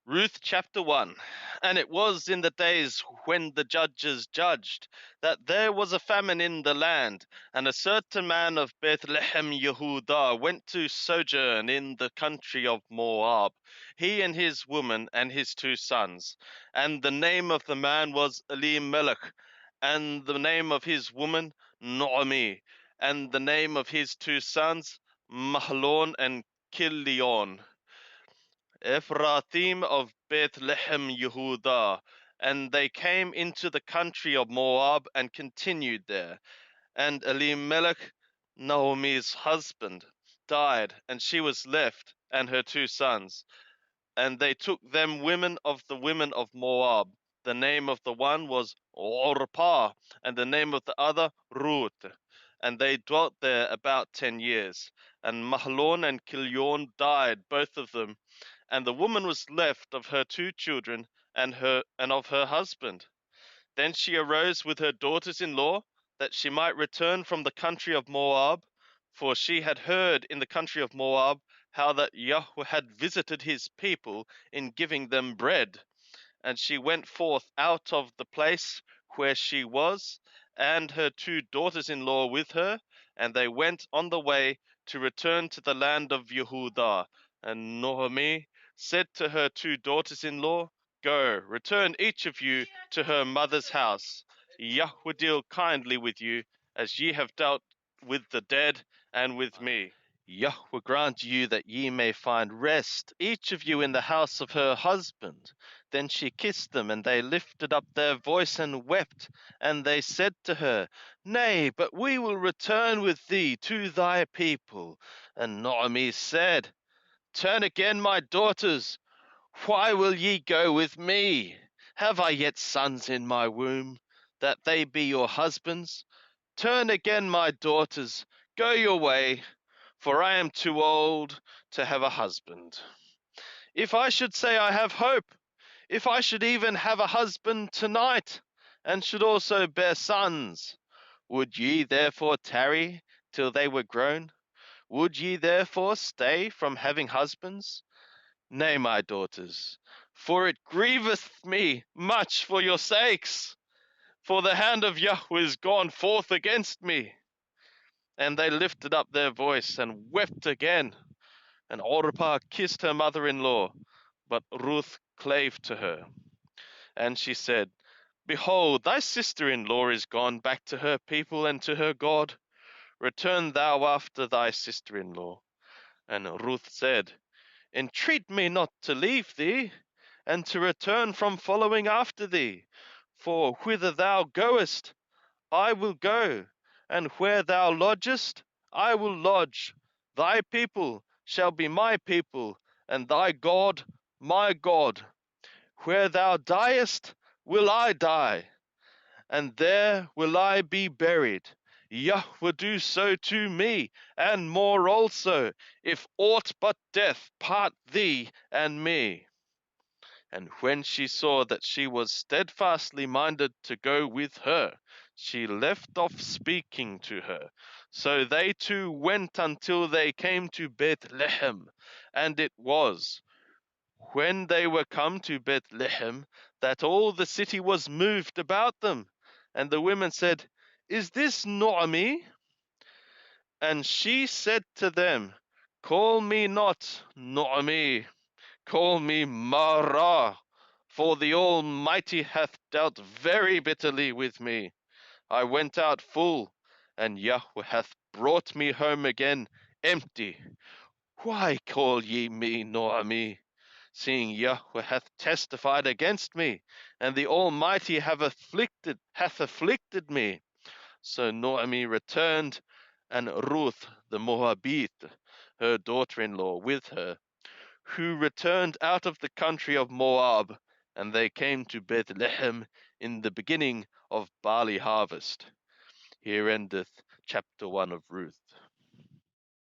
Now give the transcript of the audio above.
Ruth chapter 1. And it was in the days when the judges judged that there was a famine in the land, and a certain man of Bethlehem Yehudah went to sojourn in the country of Moab, he and his woman and his 2 sons. And the name of the man was Elimelech, and the name of his woman Naomi, and the name of his 2 sons Mahlon and Kilion. Ephraim of Bethlehem Yehudah, and they came into the country of Moab and continued there. And Elimelech, Naomi's husband, died, and she was left, and her 2 sons. And they took them women of the women of Moab. The name of the one was Orpah, and the name of the other Ruth. And they dwelt there about 10 years. And Mahlon and Kilion died, both of them, and the woman was left of her 2 children and of her husband. Then she arose with her daughters-in-law, that she might return from the country of Moab, for she had heard in the country of Moab how that Yahweh had visited his people in giving them bread. And she went forth out of the place where she was, and her 2 daughters-in-law with her, and they went on the way to return to the land of Yehudah. And Naomi said to her 2 daughters-in-law, Go, return each of you to her mother's house. Yahweh deal kindly with you, as ye have dealt with the dead and with me. Yahweh grant you that ye may find rest, each of you in the house of her husband. Then she kissed them, and they lifted up their voice and wept. And they said to her, Nay, but we will return with thee to thy people. And Naomi said, Turn again, my daughters. Why will ye go with me? Have I yet sons in my womb, that they be your husbands? Turn again, my daughters, go your way, for I am too old to have a husband. If I should say I have hope, if I should even have a husband tonight, and should also bear sons, would ye therefore tarry till they were grown? Would ye therefore stay from having husbands? Nay, my daughters, for it grieveth me much for your sakes, for the hand of Yahweh is gone forth against me. And they lifted up their voice and wept again. And Orpah kissed her mother-in-law, but Ruth clave to her. And she said, Behold, thy sister-in-law is gone back to her people and to her God. Return thou after thy sister-in-law. And Ruth said, Entreat me not to leave thee, and to return from following after thee. For whither thou goest, I will go, and where thou lodgest, I will lodge. Thy people shall be my people, and thy God my God. Where thou diest, will I die, and there will I be buried. Yahweh do so to me, and more also, if aught but death part thee and me. And when she saw that she was steadfastly minded to go with her, she left off speaking to her. So they two went until they came to Bethlehem. And it was, when they were come to Bethlehem, that all the city was moved about them. And the women said, Is this Naomi? And she said to them, Call me not Naomi, call me Mara, for the Almighty hath dealt very bitterly with me. I went out full, and Yahweh hath brought me home again empty. Why call ye me Naomi, seeing Yahweh hath testified against me, and the Almighty hath afflicted me? So Naomi returned, and Ruth the Moabite, her daughter-in-law, with her, who returned out of the country of Moab, and they came to Bethlehem in the beginning of barley harvest. Here endeth chapter 1 of Ruth.